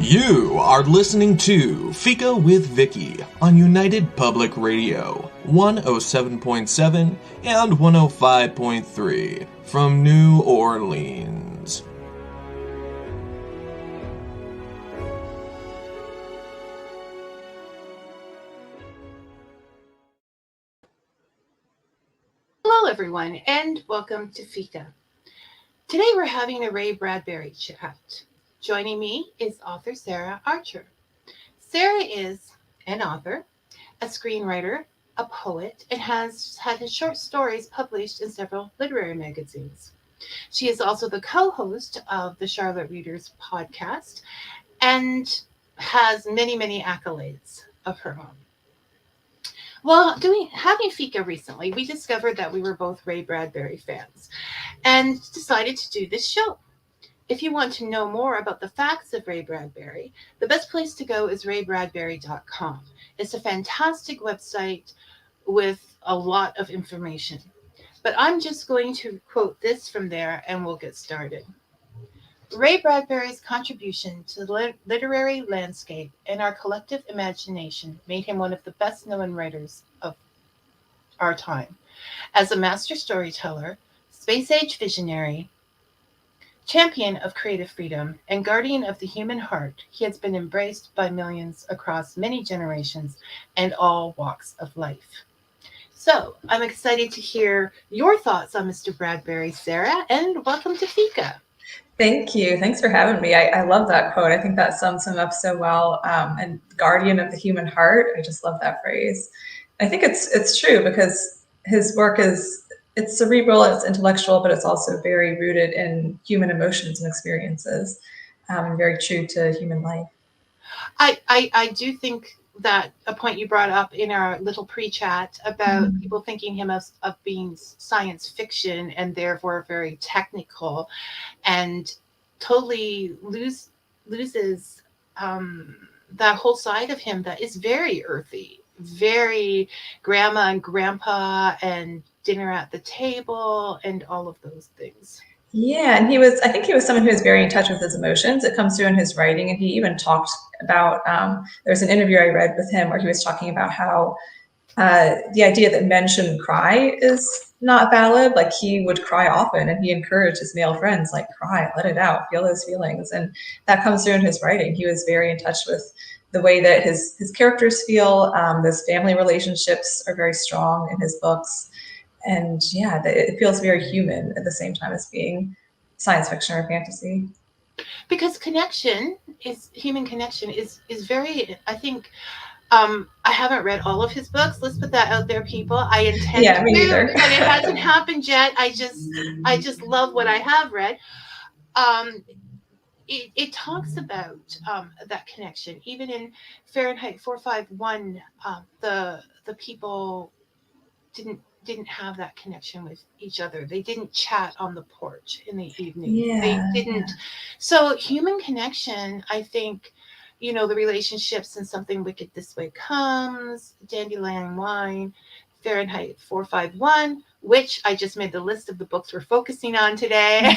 You are listening to Fika with Vicky on United Public Radio, 107.7 and 105.3 from New Orleans. Hello, everyone, and welcome to Fika. Today we're having a Ray Bradbury chat. Joining me is author Sarah Archer. Sarah is an author, a screenwriter, a poet, and has had his short stories published in several literary magazines. She is also the co-host of the Charlotte Readers podcast and has many accolades of her own. Well, having Fika recently, we discovered that we were both Ray Bradbury fans and decided to do this show. If you want to know more about the facts of Ray Bradbury, the best place to go is raybradbury.com. It's a fantastic website with a lot of information. But I'm just going to quote this from there and we'll get started. Ray Bradbury's contribution to the literary landscape and our collective imagination made him one of the best-known writers of our time. As a master storyteller, space-age visionary, champion of creative freedom, and guardian of the human heart, he has been embraced by millions across many generations and all walks of life. So, I'm excited to hear your thoughts on Mr. Bradbury, Sarah, and welcome to Fika. Thank you. Thanks for having me. I love that quote. I think that sums him up so well. And guardian of the human heart. I just love that phrase. I think it's true because his work it's cerebral, it's intellectual, but it's also very rooted in human emotions and experiences, and very true to human life. I do think that a point you brought up in our little pre-chat about people thinking him of being science fiction and therefore very technical and totally loses that whole side of him that is very earthy, very grandma and grandpa and dinner at the table and all of those things. Yeah, and I think he was someone who was very in touch with his emotions. It comes through in his writing, and he even talked about, there's an interview I read with him where he was talking about how the idea that men shouldn't cry is not valid. Like, he would cry often, and he encouraged his male friends, like, cry, let it out, feel those feelings. And that comes through in his writing. He was very in touch with the way that his characters feel. Those family relationships are very strong in his books. And yeah, it feels very human at the same time as being science fiction or fantasy. Because human connection is very, I think, I haven't read all of his books. Let's put that out there, people. I intend to, me either. But it hasn't happened yet. I just love what I have read. It talks about that connection. Even in Fahrenheit 451, the people didn't have that connection with each other. They didn't chat on the porch in the evening. Yeah, they didn't. Yeah. So human connection, I think, the relationships in Something Wicked This Way Comes, Dandelion Wine, Fahrenheit 451, which I just made the list of the books we're focusing on today,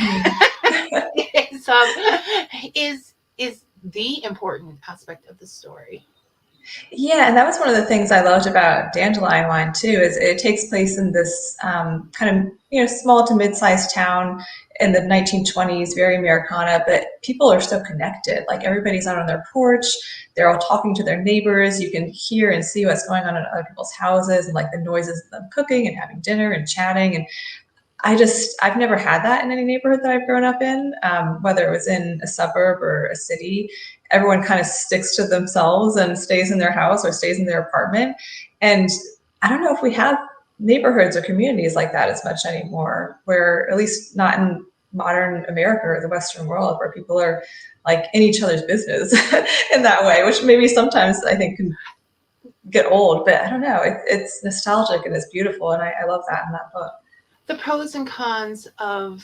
is the important aspect of the story. Yeah, and that was one of the things I loved about Dandelion Wine too, is it takes place in this kind of small to mid-sized town in the 1920s, very Americana, but people are so connected. Like, everybody's out on their porch, they're all talking to their neighbors. You can hear and see what's going on in other people's houses, and like the noises of them cooking and having dinner and chatting. And I've never had that in any neighborhood that I've grown up in, whether it was in a suburb or a city. Everyone kind of sticks to themselves and stays in their house or stays in their apartment. And I don't know if we have neighborhoods or communities like that as much anymore, where, at least not in modern America or the Western world, where people are like in each other's business in that way, which maybe sometimes I think can get old, but I don't know. It's nostalgic and it's beautiful. And I love that in that book. The pros and cons of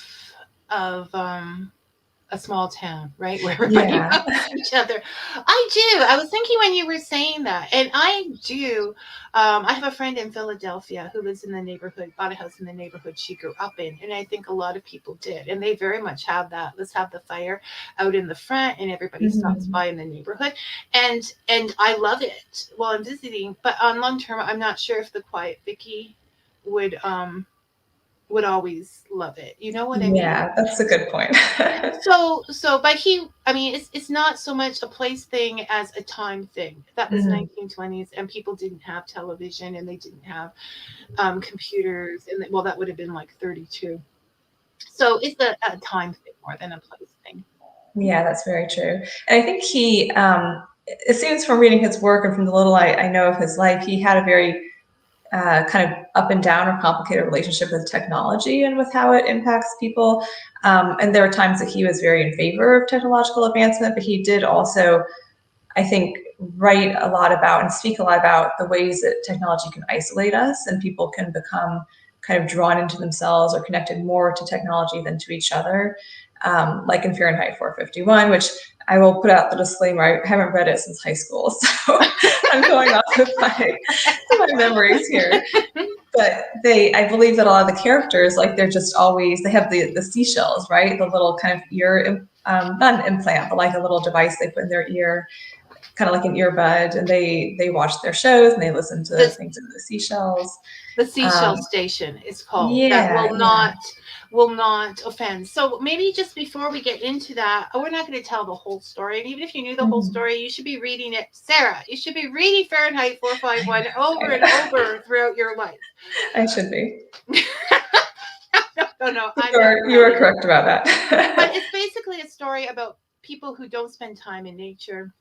a small town, right? Where everybody knows each other. I do. I was thinking when you were saying that, and I do. I have a friend in Philadelphia who lives in the neighborhood, bought a house in the neighborhood she grew up in, and I think a lot of people did, and they very much have that. Let's have the fire out in the front, and everybody stops by in the neighborhood, and I love it while I'm visiting. But on long term, I'm not sure if the quiet Vicky would always love it. You know what I mean? Yeah, that's a good point. But I mean, it's not so much a place thing as a time thing. That was 1920s, and people didn't have television, and they didn't have computers, and well, that would have been like 32. So it's a time thing more than a place thing. Yeah, that's very true. And I think he, it seems from reading his work and from the little I know of his life, he had a very kind of up and down or complicated relationship with technology and with how it impacts people. And there were times that he was very in favor of technological advancement, but he did also, I think, write a lot about and speak a lot about the ways that technology can isolate us and people can become kind of drawn into themselves or connected more to technology than to each other. Like in Fahrenheit 451, which I will put out the disclaimer, I haven't read it since high school, so I'm going off of my memories here. But I believe that a lot of the characters, like they're just always, they have the seashells, right? The little kind of ear, not an implant, but like a little device they put in their ear, kind of like an earbud, and they watch their shows and they listen to things in the seashells. The seashell station is called. Yeah, that will not offend. So maybe just before we get into that, we're not going to tell the whole story. And even if you knew the whole story, you should be reading it. Sarah, you should be reading Fahrenheit 451 over and over throughout your life. I should be. No. You are correct about that. But it's basically a story about people who don't spend time in nature.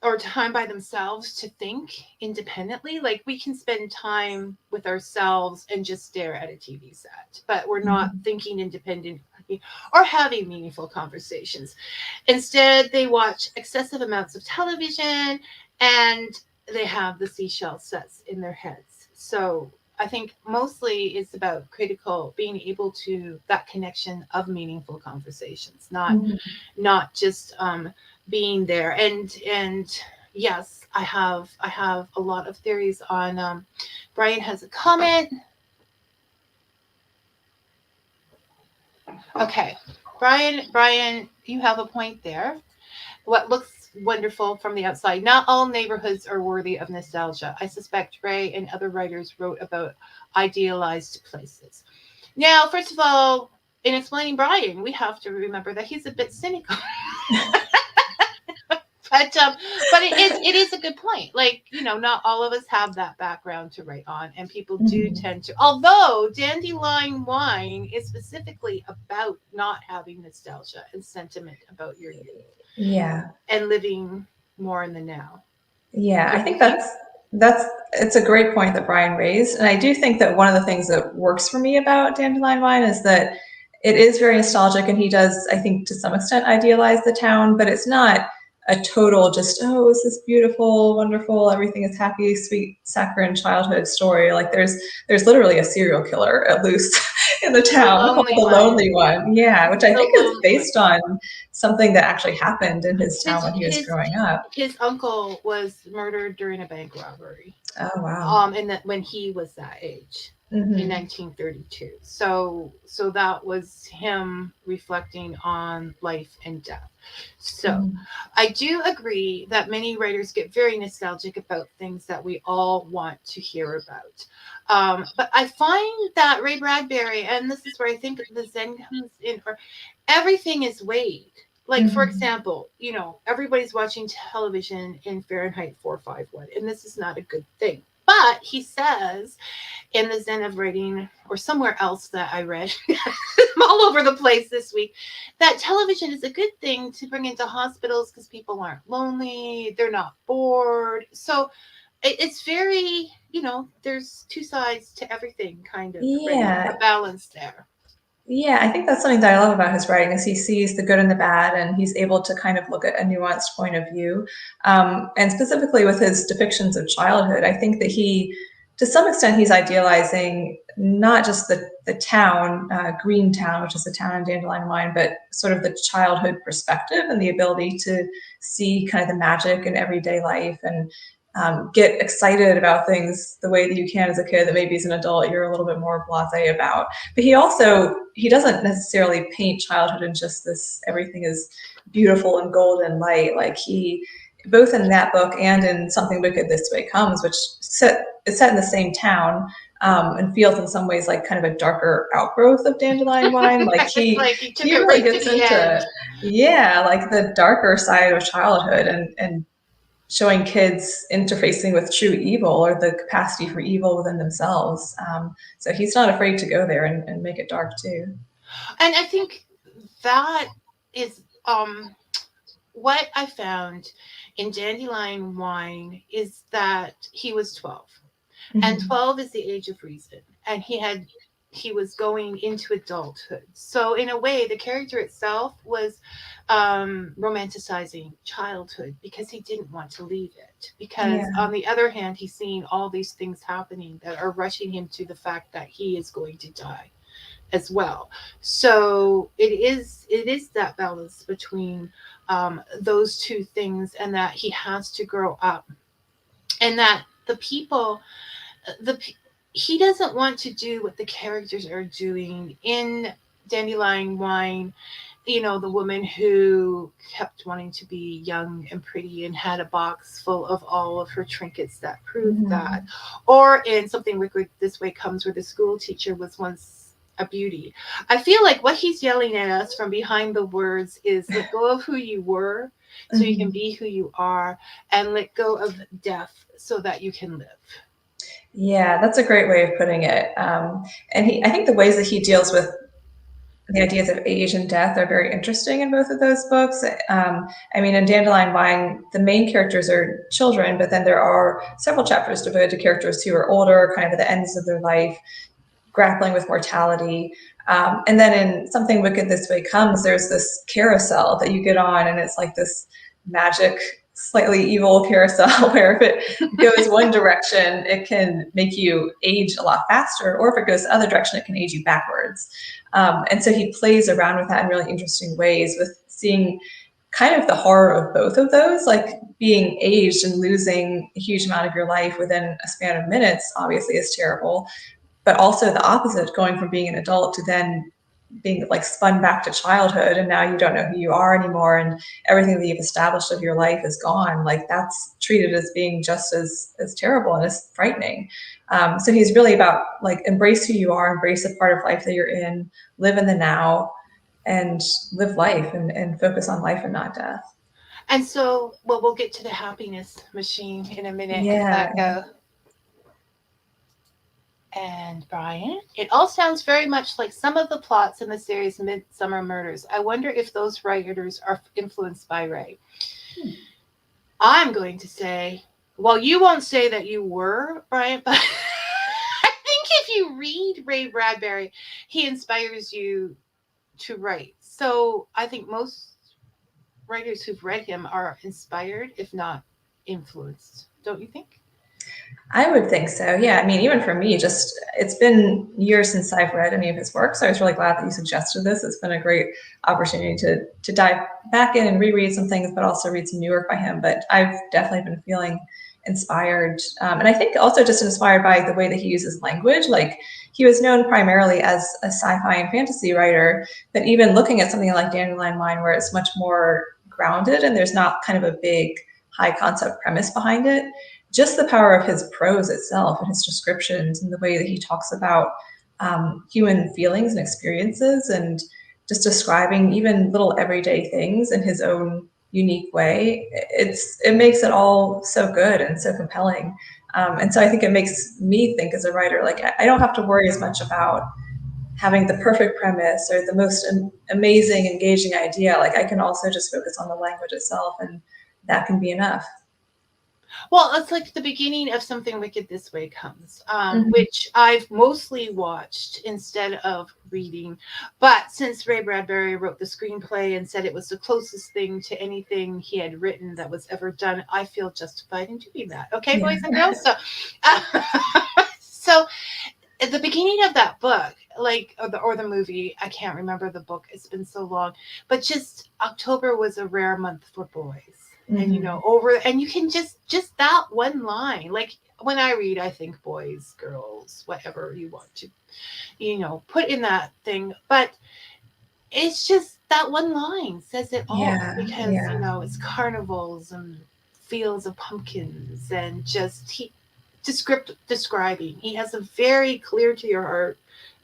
Or time by themselves to think independently. Like we can spend time with ourselves and just stare at a TV set, but we're not thinking independently or having meaningful conversations. Instead, they watch excessive amounts of television and they have the seashell sets in their heads. So I think mostly it's about being able to that connection of meaningful conversations, not just being there. And yes, I have a lot of theories on Brian has a comment. Okay, Brian, you have a point there. What looks wonderful from the outside. Not all neighborhoods are worthy of nostalgia. I suspect Ray and other writers wrote about idealized places. Now, first of all, in explaining Brian, we have to remember that he's a bit cynical. But it is a good point. Like, not all of us have that background to write on, and people do tend to. Although Dandelion Wine is specifically about not having nostalgia and sentiment about your youth. Yeah. And living more in the now. Yeah, I think it's a great point that Brian raised, and I do think that one of the things that works for me about Dandelion Wine is that it is very nostalgic, and he does, I think, to some extent idealize the town, but it's not a total just, oh, this is beautiful, wonderful, everything is happy, sweet, saccharine childhood story. Like there's literally a serial killer at loose in the town called the Lonely One. Yeah, which I think is based on something that actually happened in his town when he was growing up. His uncle was murdered during a bank robbery. Oh wow. And when he was that age. In 1932. So that was him reflecting on life and death. So I do agree that many writers get very nostalgic about things that we all want to hear about. But I find that Ray Bradbury, and this is where I think the Zen comes in, or everything is weighed. Like, for example, everybody's watching television in Fahrenheit 451, and this is not a good thing. But he says in the Zen of Writing, or somewhere else that I read, I'm all over the place this week, that television is a good thing to bring into hospitals because people aren't lonely, they're not bored. So it's very, there's two sides to everything, kind of. Yeah. A balance there. Yeah, I think that's something that I love about his writing is he sees the good and the bad, and he's able to kind of look at a nuanced point of view. And specifically with his depictions of childhood, I think that he to some extent, he's idealizing not just the town, Green Town, which is the town in Dandelion Wine, but sort of the childhood perspective and the ability to see kind of the magic in everyday life and get excited about things the way that you can as a kid that maybe as an adult you're a little bit more blasé about. But he doesn't necessarily paint childhood in just this everything is beautiful and golden light. Like both in that book and in Something Wicked This Way Comes, which is set in the same town, and feels in some ways like kind of a darker outgrowth of Dandelion Wine. Like he really gets into like the darker side of childhood and showing kids interfacing with true evil or the capacity for evil within themselves. So he's not afraid to go there and make it dark too. And I think that is what I found in Dandelion Wine is that he was 12. Mm-hmm. And 12 is the age of reason. And he was going into adulthood. So in a way, the character itself was romanticizing childhood because he didn't want to leave it. Because on the other hand, he's seeing all these things happening that are rushing him to the fact that he is going to die as well. So it is that balance between those two things, and that he has to grow up, and that he doesn't want to do what the characters are doing in Dandelion Wine. You know, the woman who kept wanting to be young and pretty and had a box full of all of her trinkets that proved that. Or in Something Wicked This Way Comes, where the school teacher was once a beauty. I feel like what he's yelling at us from behind the words is let go of who you were so you can be who you are, and let go of death so that you can live. Yeah, that's a great way of putting it. And I think the ways that he deals with the ideas of age and death are very interesting in both of those books. I mean, in Dandelion Wine, the main characters are children, but then there are several chapters devoted to characters who are older, kind of at the ends of their life, grappling with mortality. And then in Something Wicked This Way Comes, there's this carousel that you get on, and it's like this magic, slightly evil carousel where if it goes one direction, it can make you age a lot faster, or if it goes the other direction, it can age you backwards. And so he plays around with that in really interesting ways, with seeing kind of the horror of both of those, like being aged and losing a huge amount of your life within a span of minutes, obviously is terrible. But also the opposite, going from being an adult to then being like spun back to childhood, and now you don't know who you are anymore, and everything that you've established of your life is gone. Like that's treated as being just as terrible and as frightening. So he's really about like embrace who you are, embrace the part of life that you're in, live in the now, and live life and focus on life and not death. And so, well, we'll get to the happiness machine in a minute. And Brian, it all sounds very much like some of the plots in the series Midsummer Murders. I wonder if those writers are influenced by Ray. I'm going to say, well, you won't say that you were, Brian, but I think if you read Ray Bradbury, he inspires you to write. So I think most writers who've read him are inspired, if not influenced. Don't you think? I would think so. Yeah. I mean, even for me, it's been years since I've read any of his work. So I was really glad that you suggested this. It's been a great opportunity to dive back in and reread some things, but also read some new work by him. But I've definitely been feeling inspired. And I think also just inspired by the way that he uses language. Like he was known primarily as a sci-fi and fantasy writer, but even looking at something like Dandelion Wine, where it's much more grounded and there's not kind of a big high concept premise behind it, just the power of his prose itself and his descriptions and the way that he talks about human feelings and experiences, and just describing even little everyday things in his own unique way. It makes it all so good and so compelling. And so I think it makes me think as a writer, like I don't have to worry as much about having the perfect premise or the most amazing, engaging idea. Like I can also just focus on the language itself, and that can be enough. Well, it's like the beginning of Something Wicked This Way Comes, which I've mostly watched instead of reading. But since Ray Bradbury wrote the screenplay and said it was the closest thing to anything he had written that was ever done, I feel justified in doing that. Okay, boys and girls? So, So at the beginning of that book, like, or the movie, I can't remember the book. It's been so long, but just October was a rare month for boys, and and you can just that one line. Like when I read, I think boys, girls, whatever you want to, put in that thing, but it's just that one line says it all Yeah, because yeah. it's carnivals and fields of pumpkins and just describing. He has a very clear to your heart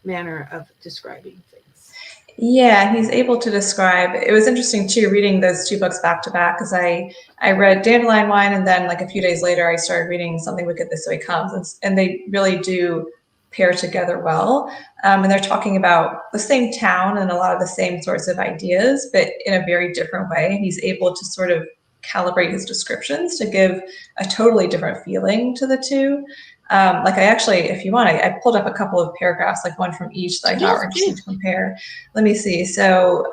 manner of describing things. Yeah, he's able to describe. It was interesting too, reading those two books back to back, because I read Dandelion Wine, and then like a few days later, I started reading Something Wicked This Way Comes, and they really do pair together well. And they're talking about the same town and a lot of the same sorts of ideas, but in a very different way. And he's able to sort of calibrate his descriptions to give a totally different feeling to the two. Like I actually, if you want, I pulled up a couple of paragraphs, like one from each that I thought were interesting to compare. Let me see. So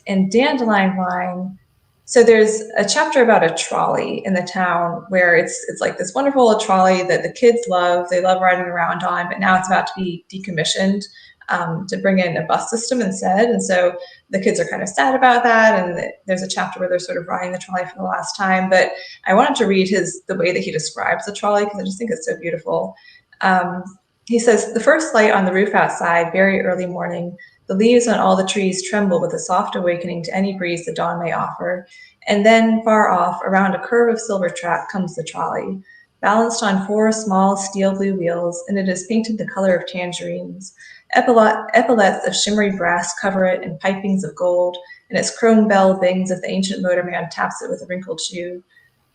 in Dandelion Wine, so there's a chapter about a trolley in the town where it's like this wonderful trolley that the kids love. They love riding around on, but now it's about to be decommissioned to bring in a bus system instead. And so the kids are kind of sad about that. And there's a chapter where they're sort of riding the trolley for the last time. But I wanted to read the way that he describes the trolley, because I just think it's so beautiful. He says, "The first light on the roof outside, very early morning. The leaves on all the trees tremble with a soft awakening to any breeze the dawn may offer. And then, far off, around a curve of silver track, comes the trolley, balanced on four small steel blue wheels, and it is painted the color of tangerines. Epaulets of shimmery brass cover it, and pipings of gold, and its chrome bell bings if the ancient motorman taps it with a wrinkled shoe.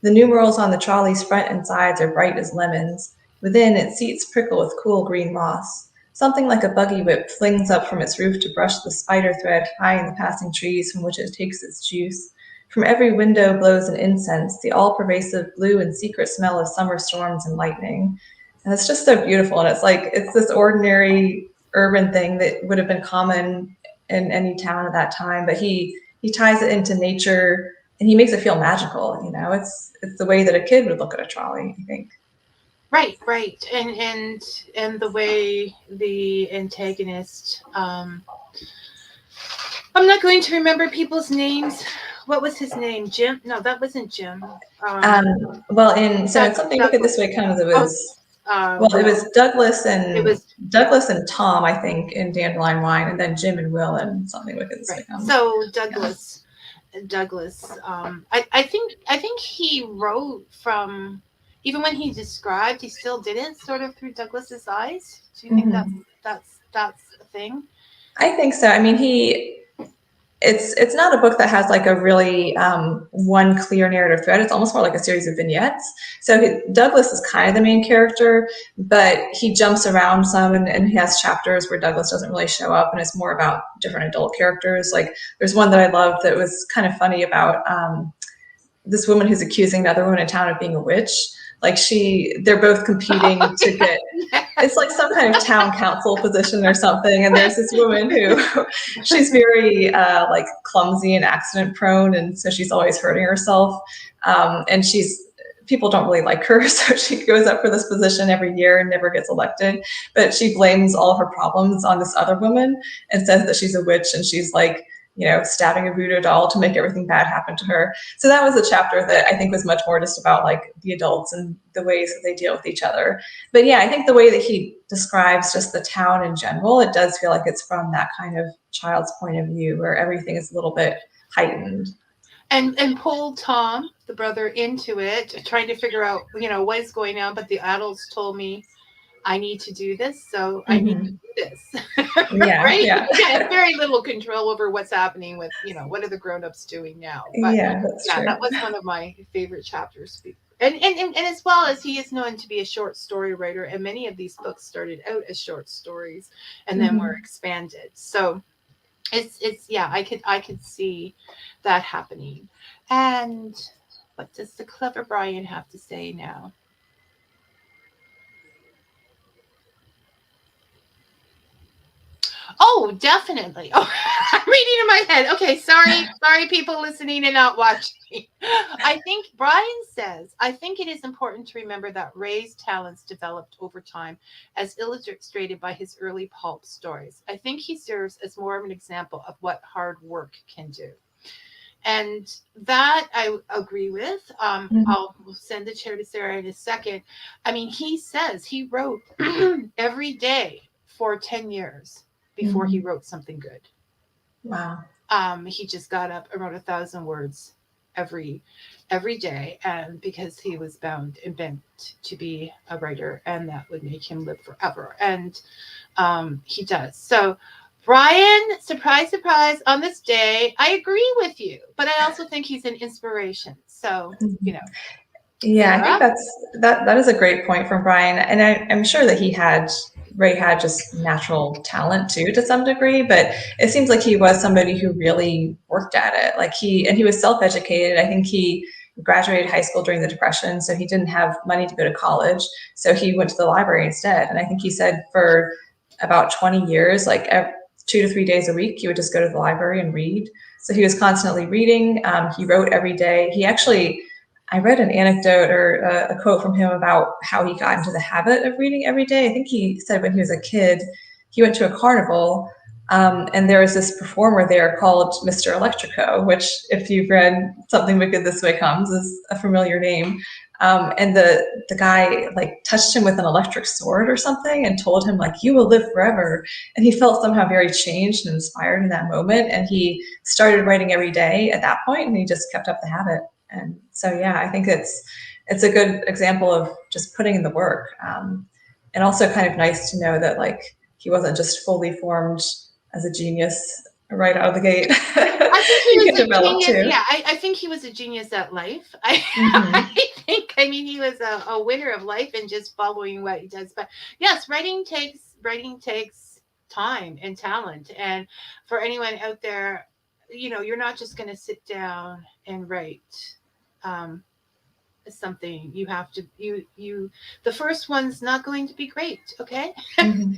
The numerals on the trolley's front and sides are bright as lemons. Within, its seats prickle with cool green moss. Something like a buggy whip flings up from its roof to brush the spider thread high in the passing trees from which it takes its juice. From every window blows an incense, the all-pervasive blue and secret smell of summer storms and lightning." And it's just so beautiful. And it's this ordinary urban thing that would have been common in any town at that time, but he ties it into nature, and he makes it feel magical. It's the way that a kid would look at a trolley, I think. Right, and the way the antagonist, I'm not going to remember people's names. What was his name? Jim? No, that wasn't Jim. Well, in Something Wicked This Way Comes, it was it was Douglas and Tom, I think, in Dandelion Wine, and then Jim and Will in Something Wicked This Way Comes. So Douglas. I think he wrote from, even when he described, he still did it sort of through Douglas's eyes. Do you think that's a thing? I think so. I mean, it's not a book that has like a really one clear narrative thread. It's almost more like a series of vignettes. So Douglas is kind of the main character, but he jumps around some, and he has chapters where Douglas doesn't really show up, and it's more about different adult characters. Like there's one that I loved that was kind of funny about this woman who's accusing another woman in town of being a witch. Like they're both competing to get, it's like some kind of town council position or something. And there's this woman who, she's very like clumsy and accident prone. And so she's always hurting herself. And people don't really like her. So she goes up for this position every year and never gets elected. But she blames all of her problems on this other woman and says that she's a witch, and she's like, stabbing a voodoo doll to make everything bad happen to her. So that was a chapter that I think was much more just about like the adults and the ways that they deal with each other. But yeah, I think the way that he describes just the town in general, it does feel like it's from that kind of child's point of view where everything is a little bit heightened. And pulled Tom, the brother, into it, trying to figure out, what is going on. But the adults told me, I need to do this, so I need to do this. Yeah, right? Yeah. You have very little control over what's happening with, what are the grown-ups doing now. But that's true. That was one of my favorite chapters. And as well as he is known to be a short story writer, and many of these books started out as short stories and then were expanded. So it's I could see that happening. And what does the clever Brian have to say now? Oh, definitely. Oh, I'm reading in my head. Okay, sorry, people listening and not watching. I think Brian says, I think it is important to remember that Ray's talents developed over time, as illustrated by his early pulp stories. I think he serves as more of an example of what hard work can do. And that I agree with. Mhm. I'll send the chair to Sarah in a second. I mean, he says he wrote every day for 10 years before he Mhm. wrote something good. Wow. He just got up and wrote 1,000 words every every day, and because he was bound and bent to be a writer, and that would make him live forever. And he does. So, Brian, surprise, surprise, on this day, I agree with you, but I also think he's an inspiration. So, Mhm. Yeah, I think Sarah? that is a great point from Brian, and I'm sure that Ray had just natural talent too to some degree, but it seems like he was somebody who really worked at it. Like he was self-educated. I think he graduated high school during the Depression, so he didn't have money to go to college, so he went to the library instead. And I think he said for about 20 years, like 2 to 3 days a week, he would just go to the library and read. So he was constantly reading. He wrote every day. He actually I read an anecdote or a quote from him about how he got into the habit of reading every day. I think he said when he was a kid, he went to a carnival, and there was this performer there called Mr. Electrico, which, if you've read Something Wicked This Way Comes, is a familiar name. And the guy like touched him with an electric sword or something and told him like you will live forever. And he felt somehow very changed and inspired in that moment. And he started writing every day at that point, and he just kept up the habit. And so, yeah, I think it's a good example of just putting in the work, and also kind of nice to know that like he wasn't just fully formed as a genius right out of the gate. I think he He was could a develop genius. too. Yeah, I think he was a genius at life. I Hmm. think, I mean, he was a winner of life and just following what he does. But yes, writing takes time and talent. And for anyone out there, you're not just going to sit down and write. Um, Something you have to you the first one's not going to be great, okay. Hmm.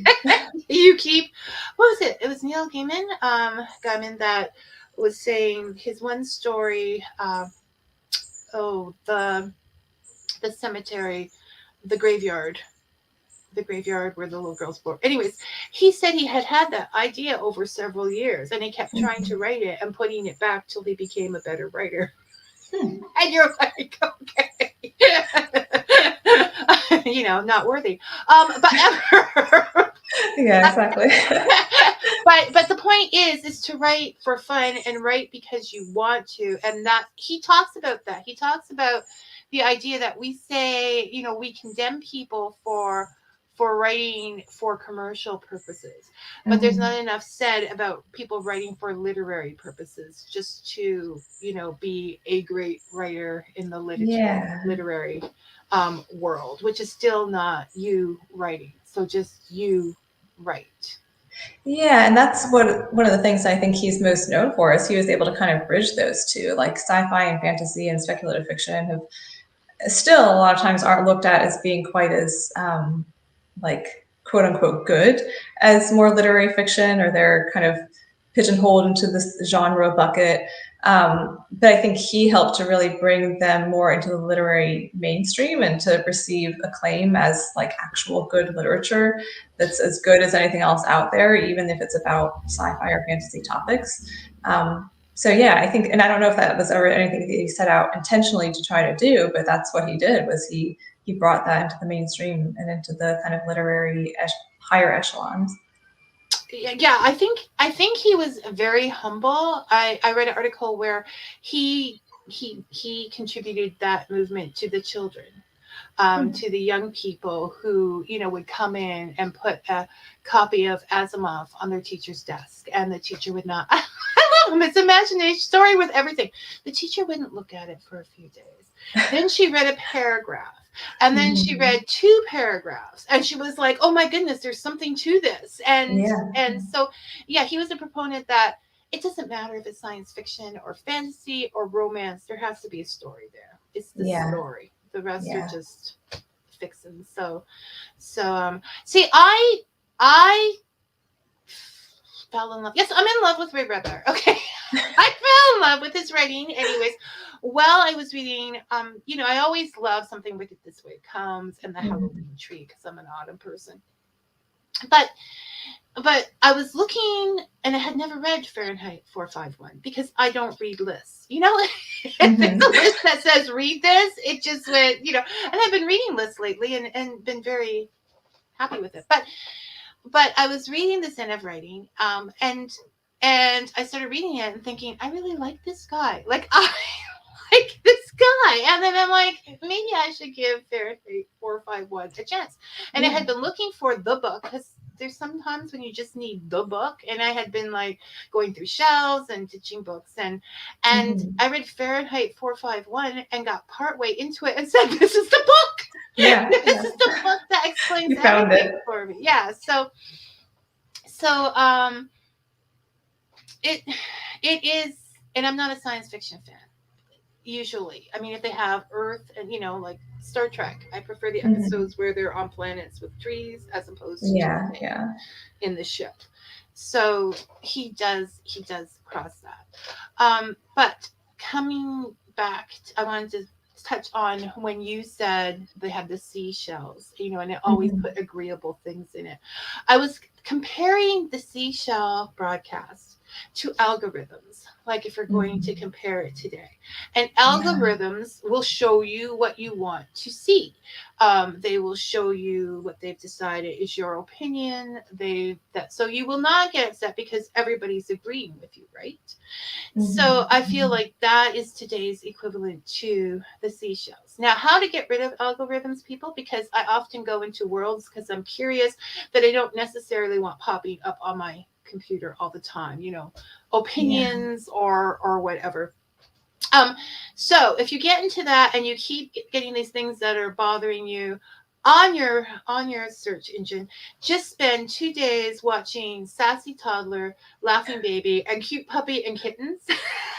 You keep, what was it was Neil Gaiman that was saying his one story, oh, the cemetery, the graveyard, the graveyard where the little girl's born. Anyways, he said he had that idea over several years, and he kept trying to write it and putting it back till he became a better writer. Hmm. And you're like, okay, not worthy. But Yeah, exactly. but the point is to write for fun and write because you want to, and that he talks about that. He talks about the idea that we say, we condemn people for writing for commercial purposes, but there's Hmm. not enough said about people writing for literary purposes, just to be a great writer in the Yeah. literary world, which is still not you writing, so just you write. Yeah, and that's what one of the things I think he's most known for is he was able to kind of bridge those two, like sci-fi and fantasy and speculative fiction have still a lot of times aren't looked at as being quite as like quote unquote good as more literary fiction, or they're kind of pigeonholed into this genre bucket. But I think he helped to really bring them more into the literary mainstream and to receive acclaim as like actual good literature that's as good as anything else out there, even if it's about sci-fi or fantasy topics. So yeah, I think, and I don't know if that was ever anything that he set out intentionally to try to do, but that's what he did. Was he brought that into the mainstream and into the kind of literary higher echelons. Yeah, I think he was very humble. I read an article where he contributed that movement to the children, Hmm. to the young people who would come in and put a copy of Asimov on their teacher's desk, and the teacher would not. I love him. It's imagination story with everything. The teacher wouldn't look at it for a few days. Then she read a paragraph. And then she Hmm. read two paragraphs, and she was like, "Oh my goodness, there's something to this." And Yeah. and so, yeah, he was a proponent that it doesn't matter if it's science fiction or fantasy or romance. There has to be a story there. It's the Yeah. story. The rest are Yeah. just fixing. So see, I fell in love. Yes, I'm in love with Ray Bradbury. Okay. I fell in love with his writing. Anyways, while I was reading, I always love something wicked this way it comes and the Halloween tree because I'm an autumn person. But I was looking and I had never read Fahrenheit 451 because I don't read lists. If there's a list that says read this, it just went, and I've been reading lists lately and been very happy with it. But I was reading this end of writing, and I started reading it and thinking, I really like this guy. Like, I like this guy. And then I'm like, maybe I should give Fahrenheit 451 a chance. And I had been looking for the book because there's sometimes when you just need the book. And I had been like going through shelves and ditching books. And I read Fahrenheit 451 and got partway into it and said, this is the book. Yeah. This is the book that explains everything for me. Yeah. So it is, and I'm not a science fiction fan. Usually, I mean, if they have Earth and like Star Trek, I prefer the episodes where they're on planets with trees as opposed to in the ship. So he does cross that. But coming back, I wanted to touch on when you said they have the seashells, and it always put agreeable things in it. I was comparing the seashell broadcast to algorithms, like if you're going to compare it today. And algorithms will show you what you want to see. They will show you what they've decided is your opinion. So you will not get upset because everybody's agreeing with you, right? So I feel like that is today's equivalent to the seashells. Now, how to get rid of algorithms, people? Because I often go into worlds because I'm curious that I don't necessarily want popping up on my computer all the time, opinions or whatever. So if you get into that and you keep getting these things that are bothering you on your search engine, just spend 2 days watching Sassy Toddler, Laughing Baby, and Cute Puppy and Kittens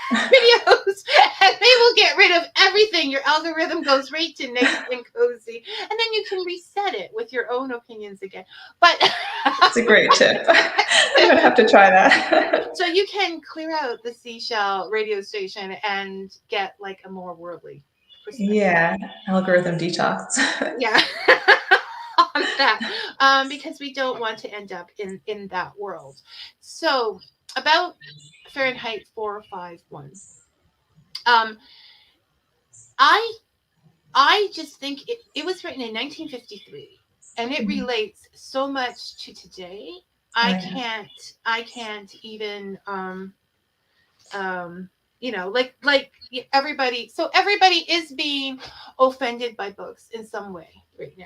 videos, and they will get rid of everything. Your algorithm goes right to nice and cozy, and then you can reset it with your own opinions again. But it's a great tip. I'm gonna have to try that. So you can clear out the seashell radio station and get like a more worldly perspective. Yeah, algorithm detox. Yeah. On that, because we don't want to end up in that world. So about Fahrenheit 451, I just think it was written in 1953, and it relates so much to today. I can't even like everybody. So everybody is being offended by books in some way right now.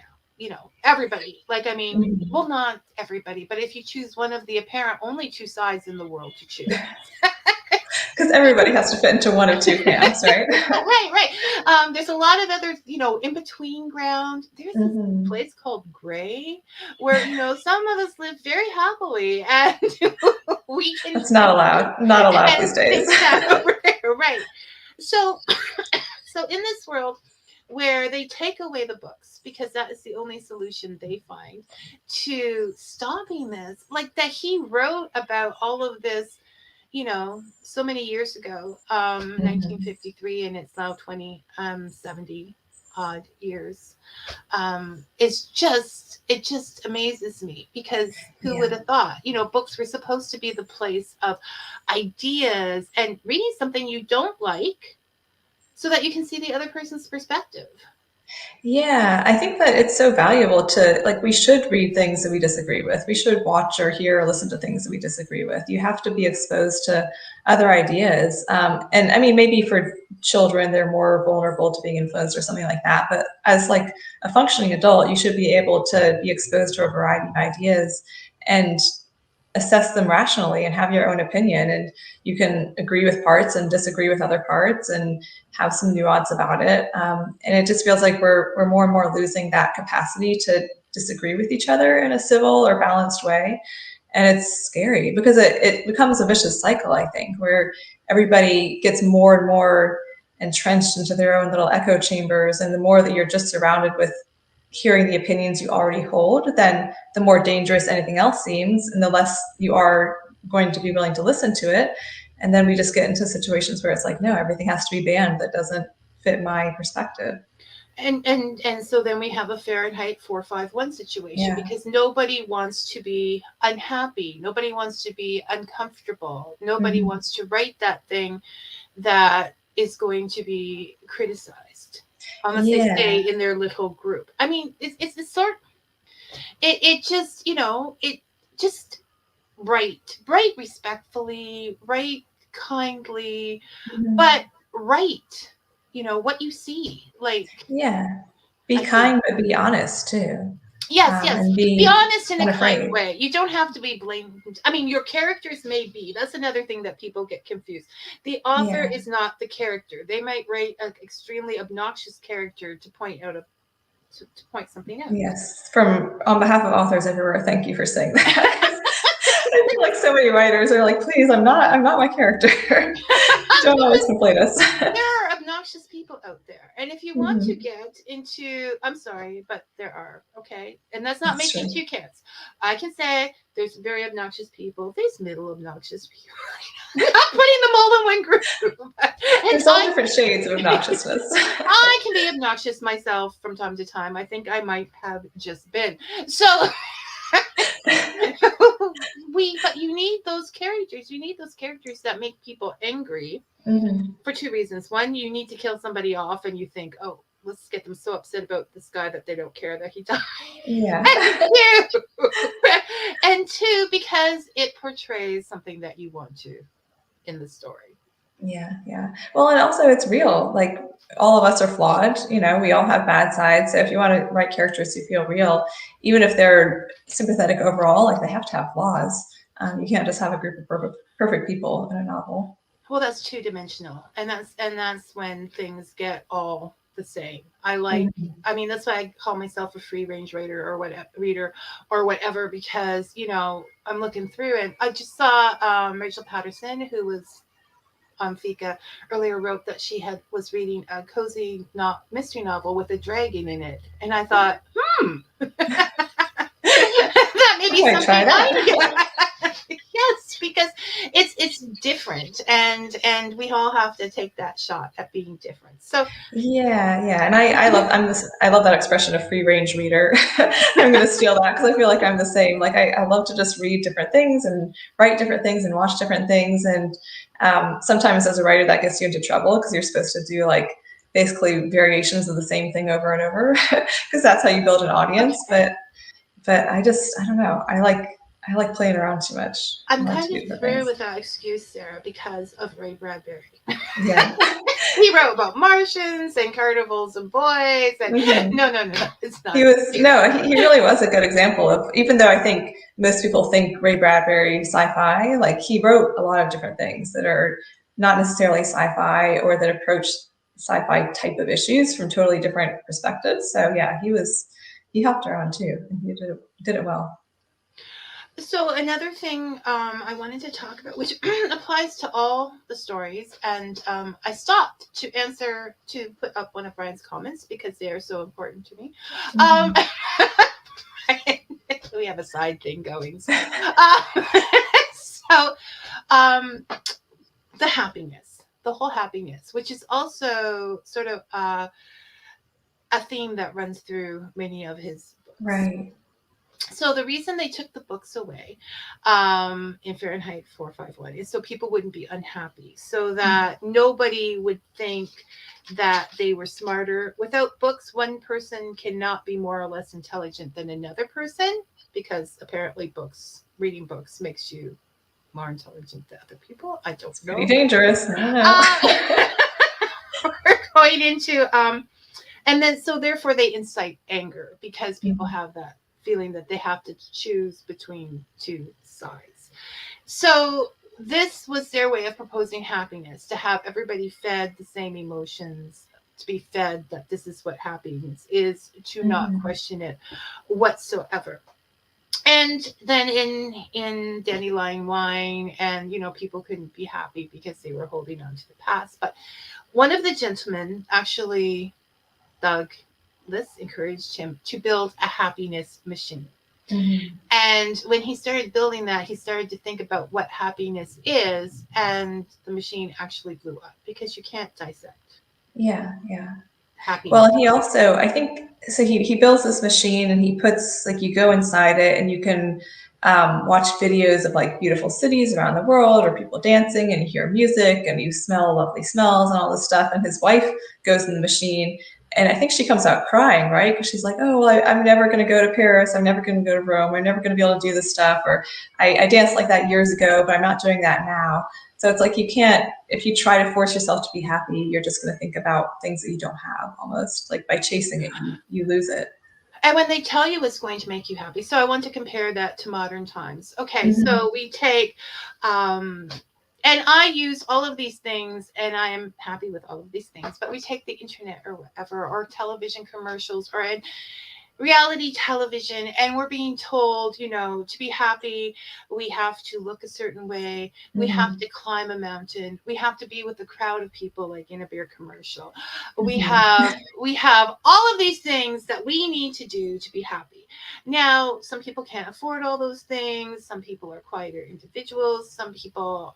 Everybody. Like, I mean, well, not everybody, but if you choose one of the apparent only two sides in the world to choose. Because everybody has to fit into one of two camps, right? Right. There's a lot of other, in between ground. There's this place called Gray, where some of us live very happily, and we can. That's not allowed these days. Right. So in this world where they take away the books because that is the only solution they find to stopping this, like that he wrote about all of this. So many years ago, 1953, and it's now 70 odd years. It just amazes me because who would have thought, books were supposed to be the place of ideas and reading something you don't like so that you can see the other person's perspective. Yeah, I think that it's so valuable to, we should read things that we disagree with. We should watch or hear or listen to things that we disagree with. You have to be exposed to other ideas. And I mean, maybe for children, they're more vulnerable to being influenced or something like that. But as a functioning adult, you should be able to be exposed to a variety of ideas and assess them rationally and have your own opinion. And you can agree with parts and disagree with other parts and have some nuance about it. And it just feels like we're more and more losing that capacity to disagree with each other in a civil or balanced way. And it's scary because it becomes a vicious cycle, I think, where everybody gets more and more entrenched into their own little echo chambers. And the more that you're just surrounded with hearing the opinions you already hold, then the more dangerous anything else seems, and the less you are going to be willing to listen to it. And then we just get into situations where it's like, no, everything has to be banned that doesn't fit my perspective. And so then we have a Fahrenheit 451 situation, because nobody wants to be unhappy. Nobody wants to be uncomfortable. Nobody wants to write that thing that is going to be criticized unless they stay in their little group. I mean, it's sort, it just, it just write respectfully, write kindly, but write, what you see. Like, be kind, but be honest too. Yes. And be honest in a unafraid. kind way. You don't have to be blamed. I mean, your characters may be. That's another thing that people get confused. The author is not the character. They might write an extremely obnoxious character to point out to point something out. Yes. On behalf of authors everywhere, thank you for saying that. I think like so many writers are like, please, I'm not my character. Don't always complain us. There are obnoxious people out there. And if you want to get into, I'm sorry, but there are, okay? And that's not making two kids. I can say there's very obnoxious people. There's middle obnoxious people. I'm not putting them all in one group. There's all different shades of obnoxiousness. I can be obnoxious myself from time to time. I think I might have just been. So... but you need those characters. You need those characters that make people angry for two reasons. One, you need to kill somebody off, and you think, oh, let's get them so upset about this guy that they don't care that he died. Yeah. And two, because it portrays something that you want to in the story. Yeah. Well, and also it's real. Like, all of us are flawed. We all have bad sides. So if you want to write characters who feel real, even if they're sympathetic overall, like, they have to have flaws. You can't just have a group of perfect people in a novel. Well, that's two-dimensional, and that's when things get all the same. I mean, that's why I call myself a free-range reader or whatever, because I'm looking through, and I just saw Rachel Patterson, who was on Fika earlier, wrote that she was reading a cozy mystery novel with a dragon in it, and I thought, that may be something I yes, because it's different, and we all have to take that shot at being different. So and I love that expression of free range reader. I'm going to steal that because I feel like I'm the same. Like, I love to just read different things and write different things and watch different things, and sometimes as a writer that gets you into trouble because you're supposed to do like basically variations of the same thing over and over because that's how you build an audience. But I don't know. I like playing around too much. I'm kind of through with that excuse, Sarah, because of Ray Bradbury. Yeah. He wrote about Martians and carnivals and boys. And no, it's not. He really was a good example of, even though I think most people think Ray Bradbury sci-fi, like, he wrote a lot of different things that are not necessarily sci-fi or that approach sci-fi type of issues from totally different perspectives. So yeah, he hopped around too, and he did it well. So another thing I wanted to talk about, which applies to all the stories, and I stopped to put up one of Brian's comments because they are so important to me. We have a side thing going. So the happiness, the whole happiness, which is also sort of a theme that runs through many of his books. Right. So the reason they took the books away in Fahrenheit 451 is so people wouldn't be unhappy, so that nobody would think that they were smarter. Without books, one person cannot be more or less intelligent than another person, because apparently reading books makes you more intelligent than other people. I don't know. Pretty dangerous. I don't know. We're going into and then so therefore they incite anger, because people have that feeling that they have to choose between two sides. So this was their way of proposing happiness, to have everybody fed the same emotions, to be fed that this is what happiness is, to not question it whatsoever. And then in Dandelion Wine, and people couldn't be happy because they were holding on to the past. But one of the gentlemen actually, Doug, this encouraged him to build a happiness machine. Mm-hmm. And when he started building that, he started to think about what happiness is, and the machine actually blew up because you can't dissect Yeah. happiness. Well, he also, I think, so he builds this machine and he puts, like, you go inside it and you can watch videos of like beautiful cities around the world or people dancing, and you hear music and you smell lovely smells and all this stuff. And his wife goes in the machine, and I think she comes out crying, right? Because she's like, oh, well, I'm never going to go to Paris. I'm never going to go to Rome. I'm never going to be able to do this stuff. Or I danced like that years ago, but I'm not doing that now. So it's like you can't, if you try to force yourself to be happy, you're just going to think about things that you don't have almost. Like by chasing it, you lose it. And when they tell you it's going to make you happy. So I want to compare that to modern times. Okay, Mm-hmm. so we take, and I use all of these things, and I am happy with all of these things, but we take the internet or whatever, or television commercials, or reality television, and we're being told, to be happy, we have to look a certain way, we have to climb a mountain, we have to be with a crowd of people like in a beer commercial, we have all of these things that we need to do to be happy. Now, some people can't afford all those things, some people are quieter individuals, some people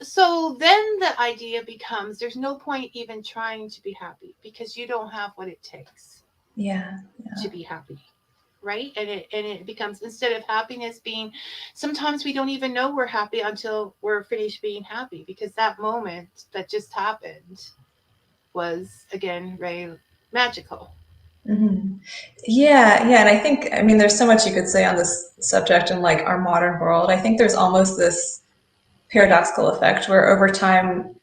so then the idea becomes there's no point even trying to be happy because you don't have what it takes to be happy, right? And it becomes, instead of happiness being, sometimes we don't even know we're happy until we're finished being happy, because that moment that just happened was, again, Ray, magical. Mm-hmm. Yeah, and I think, I mean, there's so much you could say on this subject in like our modern world. I think there's almost this paradoxical effect where over time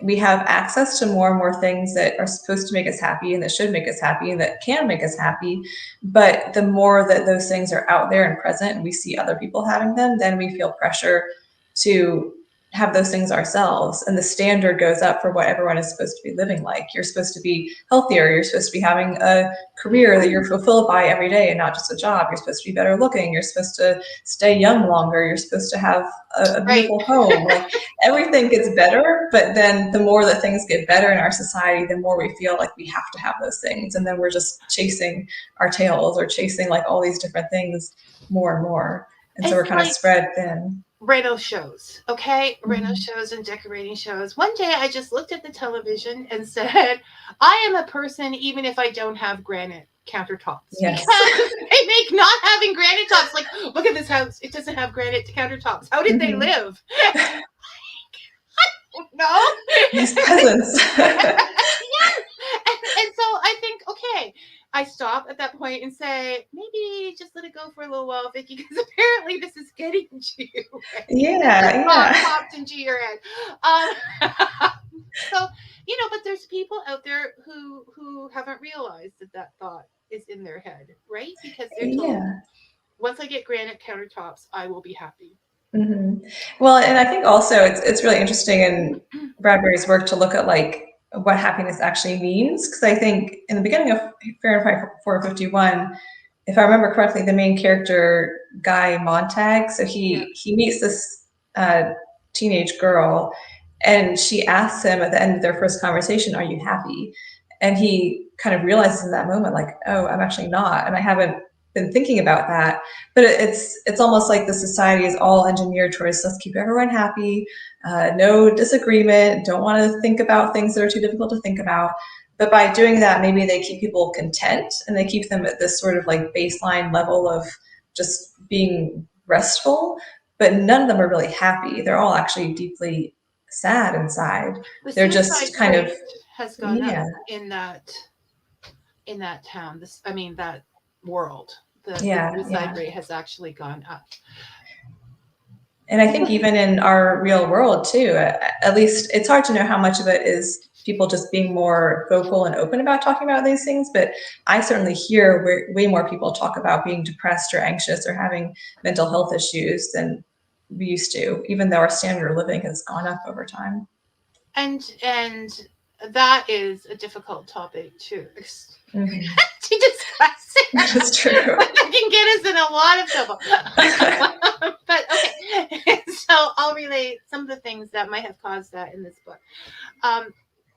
we have access to more and more things that are supposed to make us happy and that should make us happy and that can make us happy. But the more that those things are out there and present and we see other people having them, then we feel pressure to have those things ourselves. And the standard goes up for what everyone is supposed to be living like. You're supposed to be healthier. You're supposed to be having a career that you're fulfilled by every day and not just a job. You're supposed to be better looking. You're supposed to stay young longer. You're supposed to have a beautiful home. Like everything gets better, but then the more that things get better in our society, the more we feel like we have to have those things. And then we're just chasing our tails or chasing like all these different things more and more. And so we're kind of spread thin. Reno shows, okay? Reno shows and decorating shows. One day I just looked at the television and said, I am a person even if I don't have granite countertops. Yes. Because they make not having granite tops. Like, look at this house. It doesn't have granite countertops. How did they live? I don't know. These peasants. Yes. And so I think, okay, I stop at that point and say, maybe just let it go for a little while, Vicky, because apparently this is getting to you. Right? Yeah. Popped into your head. So, but there's people out there who haven't realized that thought is in their head, right? Because they're told, once I get granite countertops, I will be happy. Mm-hmm. Well, and I think also it's really interesting in Bradbury's work to look at like what happiness actually means, because I think in the beginning of Fahrenheit 451, if I remember correctly, the main character Guy Montag, so he meets this teenage girl, and she asks him at the end of their first conversation, "Are you happy?" And he kind of realizes in that moment, like, "Oh, I'm actually not, and I haven't been thinking about that." But it's almost like the society is all engineered towards let's keep everyone happy, no disagreement, don't want to think about things that are too difficult to think about. But by doing that, maybe they keep people content and they keep them at this sort of like baseline level of just being restful, but none of them are really happy. They're all actually deeply sad inside. They're just kind of has gone up in that town. That world. The suicide rate has actually gone up. And I think even in our real world too, at least it's hard to know how much of it is people just being more vocal and open about talking about these things. But I certainly hear way more people talk about being depressed or anxious or having mental health issues than we used to, even though our standard of living has gone up over time. And that is a difficult topic to discuss. That's true. That can get us in a lot of trouble. But okay, so I'll relate some of the things that might have caused that in this book.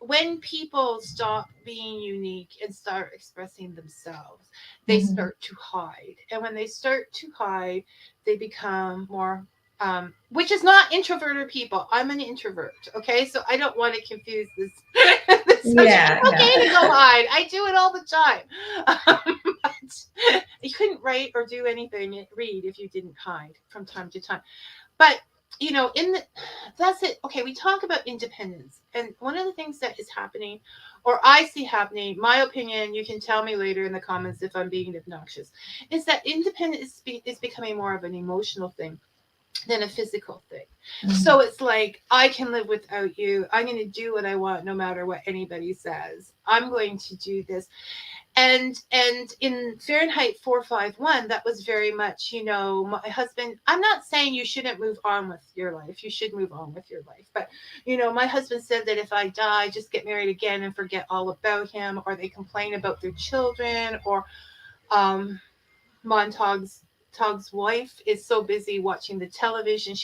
when people stop being unique and start expressing themselves, they Mhm. start to hide. And when they start to hide, they become more, which is not introverted people. I'm an introvert. Okay. So I don't want to confuse this. This subject. Yeah, It's okay to go yeah. hide. I do it all the time. But you couldn't write or do anything, read, if you didn't hide from time to time. But in the that's it. Okay, we talk about independence, and one of the things that is happening, or I see happening, my opinion, you can tell me later in the comments if I'm being obnoxious, is that independence is becoming more of an emotional thing than a physical thing. So Mhm. it's like, I can live without you. I'm going to do what I want no matter what anybody says. I'm going to do this. And in Fahrenheit 451, that was very much, my husband, I'm not saying you shouldn't move on with your life. You should move on with your life. But my husband said that if I die, just get married again and forget all about him. Or they complain about their children. Or um Montag's wife is so busy watching the television,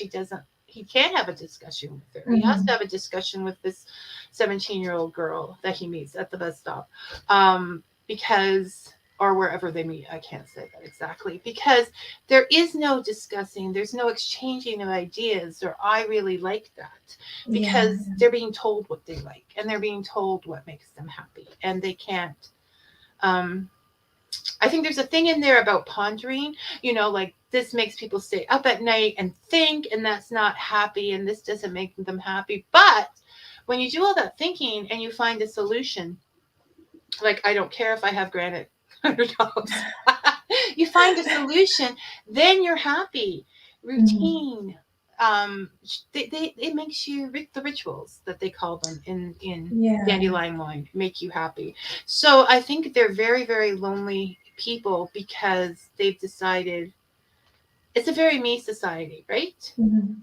he can't have a discussion with her. He has to Mhm. have a discussion with this 17-year-old girl that he meets at the bus stop. Because, or wherever they meet, I can't say that exactly, because there is no discussing, there's no exchanging of ideas, or I really like that, Yeah. because they're being told what they like, and they're being told what makes them happy, and they can't. um I think there's a thing in there about pondering, like this makes people stay up at night and think, and that's not happy, and this doesn't make them happy. But when you do all that thinking and you find a solution, like, I don't care if I have granite countertops, you find a solution, then you're happy. Mhm. Routine. It makes you, the rituals that they call them in Yeah. Dandelion Wine make you happy. So I think they're very, very lonely people because they've decided it's a very me society, right? Mhm.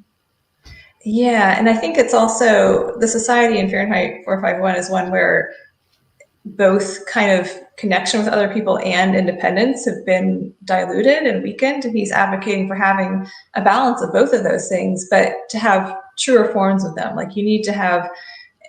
Yeah, and I think it's also the society in Fahrenheit 451 is one where both kind of connection with other people and independence have been diluted and weakened. And he's advocating for having a balance of both of those things, but to have truer forms of them. Like you need to have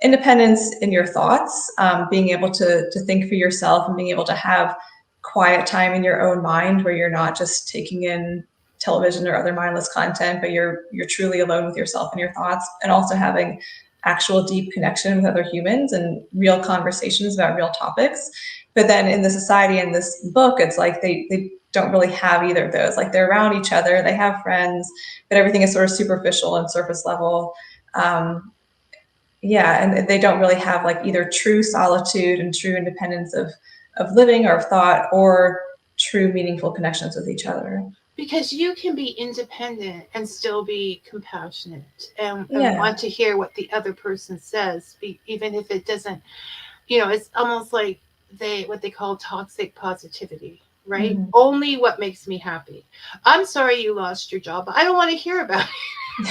independence in your thoughts, being able to think for yourself and being able to have quiet time in your own mind where you're not just taking in television or other mindless content, but you're truly alone with yourself and your thoughts, and also having actual deep connection with other humans and real conversations about real topics. But then in the society in this book, it's like they don't really have either of those. Like they're around each other, they have friends, but everything is sort of superficial and surface level. Um, yeah, and they don't really have like either true solitude and true independence of living or of thought, or true meaningful connections with each other. Because you can be independent and still be compassionate, and Yeah. want to hear what the other person says, even if it doesn't. It's almost like what they call toxic positivity, right? Mhm. Only what makes me happy. I'm sorry you lost your job, but I don't want to hear about it.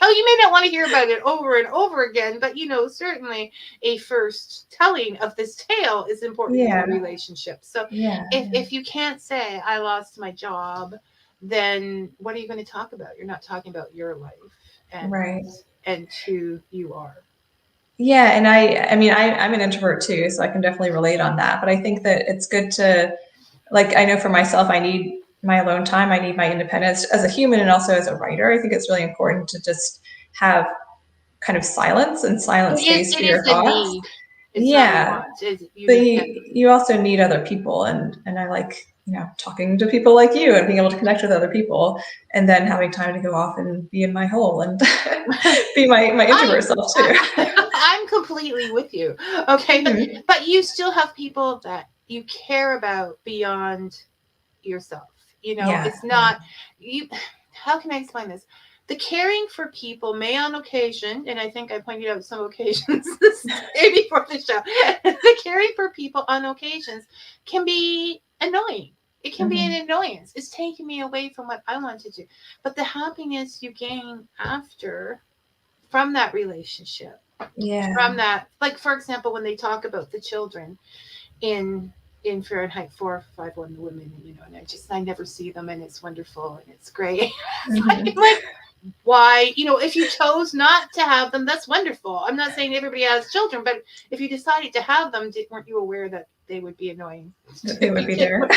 You may not want to hear about it over and over again, but certainly a first telling of this tale is important in Yeah. a relationship. So Yeah. if you can't say I lost my job, then what are you going to talk about? You're not talking about your life and Right. and who you are. Yeah, and I mean I'm an introvert too, so I can definitely relate on that. But I think that it's good to, like, I know for myself I need my alone time, I need my independence as a human and also as a writer. I think it's really important to just have kind of silence and silent space It for is your a thoughts. need. It's not a Yeah, want. You but need to. you also need other people, and I like, talking to people like you and being able to connect with other people, and then having time to go off and be in my hole and be my I, introvert self too. I'm completely with you. Okay, but Mhm. but you still have people that you care about beyond yourself. Yeah, It's yeah. not you. How can I explain this? The caring for people may, on occasion, and I think I pointed out some occasions this day before the show, the caring for people on occasions can be annoying. It can be Mhm. an annoyance. It's taking me away from what I want to do. But the happiness you gain after, from that relationship, Yeah. from that, like, for example, when they talk about the children in Fahrenheit 451, the women, and I never see them, and it's wonderful and it's great. It's Mhm. like, why, if you chose not to have them, that's wonderful. I'm not saying everybody has children, but if you decided to have them, weren't you aware that they would be annoying? That they would be there.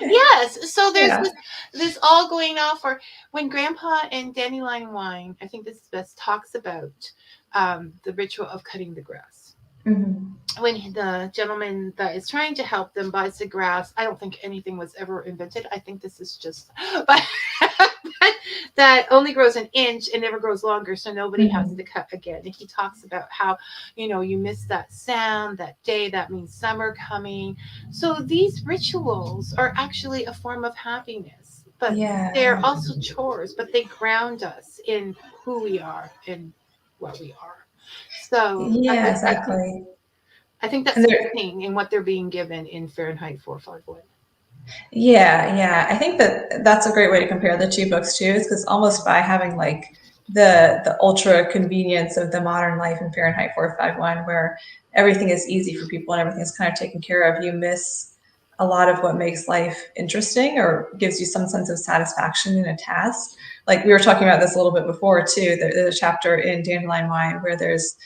Yes. So there's Yeah. this all going off. Or when Grandpa in Dandelion Wine, I think this is best, talks about the ritual of cutting the grass. Mm-hmm. When the gentleman that is trying to help them buys the grass, I don't think anything was ever invented. I think this is just, but that only grows an inch and never grows longer, so nobody Mm-hmm. has to cut again. And he talks about how, you miss that sound, that day, that means summer coming. So these rituals are actually a form of happiness, but Yeah. they're also chores, but they ground us in who we are and what we are. So Yeah, I think exactly. that's And there, missing in what they're being given in Fahrenheit 451. yeah. I think that that's a great way to compare the two books too, is because almost by having like the ultra convenience of the modern life in Fahrenheit 451, where everything is easy for people and everything is kind of taken care of, you miss a lot of what makes life interesting or gives you some sense of satisfaction in a task. Like we were talking about this a little bit before too. There's a chapter in Dandelion Wine where there's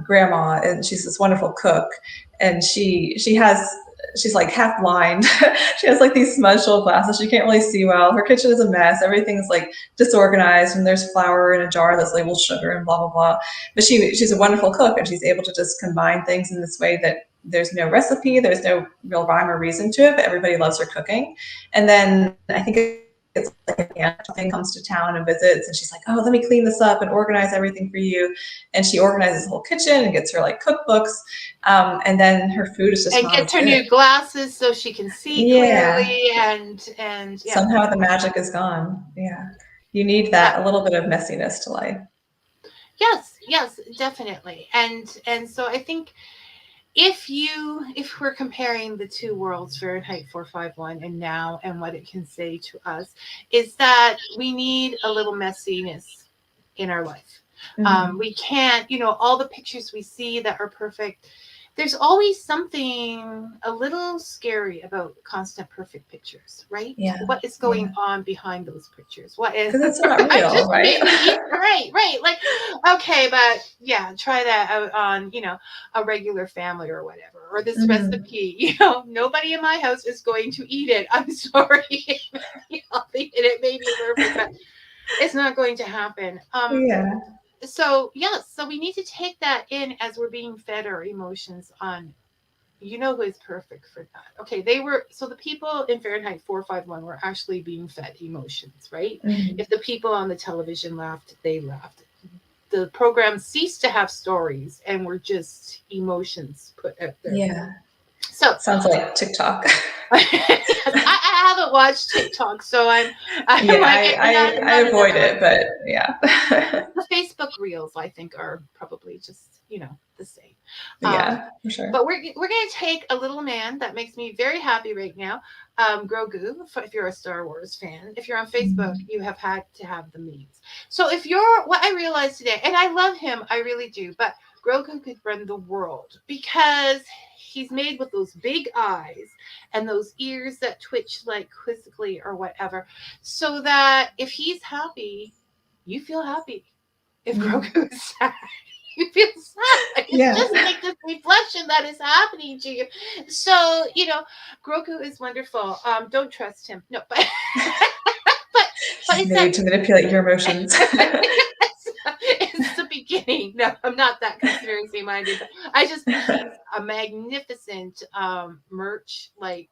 grandma, and she's this wonderful cook, and she's like half blind. She has like these smudged old glasses. She can't really see well. Her kitchen is a mess. Everything's like disorganized, and there's flour in a jar that's labeled sugar and blah blah blah. But she's a wonderful cook, and she's able to just combine things in this way that there's no recipe, there's no real rhyme or reason to it, but everybody loves her cooking. And then I think it's like an aunt comes to town and visits, and she's like, "Oh, let me clean this up and organize everything for you." And she organizes the whole kitchen and gets her like cookbooks, and then her food is just And not gets as her good. new glasses so she can see Yeah, clearly, and yeah. somehow the magic is gone. Yeah, you need that a little bit of messiness to life. Yes, definitely. And so I think if we're comparing the two worlds, Fahrenheit 451 and now, and what it can say to us, is that we need a little messiness in our life. Mm-hmm. We can't, all the pictures we see that are perfect, there's always something a little scary about constant perfect pictures, right? Yeah, What is yeah, going on behind those pictures? What is, because it's not I'm real, just right? being, right. Like, okay, but yeah, try that out on, a regular family or whatever, or this Mm-hmm. recipe, nobody in my house is going to eat it. I'm sorry. It may be healthy and it may be perfect, but it's not going to happen. Yeah. So yes, so we need to take that in as we're being fed our emotions on, who is perfect for that. Okay, the people in Fahrenheit 451 were actually being fed emotions, right? Mm-hmm. If the people on the television laughed, they laughed. The program ceased to have stories and were just emotions put out there. Yeah. So Sounds like TikTok. I haven't watched TikTok, so I'm Yeah, like, I'm I not in that avoid one. it, but yeah. The Facebook reels, I think, are probably just, the same. Yeah, for sure. But we're going to take a little man that makes me very happy right now, Grogu. If you're a Star Wars fan, if you're on Facebook, you have had to have the memes. So what I realized today, and I love him, I really do, but Grogu could run the world because he's made with those big eyes and those ears that twitch like quizzically or whatever, so that if he's happy, you feel happy. If Grogu is sad, you feel sad. It's Yeah. just like this reflection that is happening to you. So, Grogu is wonderful. Don't trust him. No, but but He's it's made to manipulate your emotions. it's the beginning. No, I'm not that conspiracy minded, but I just think he's a magnificent merch, like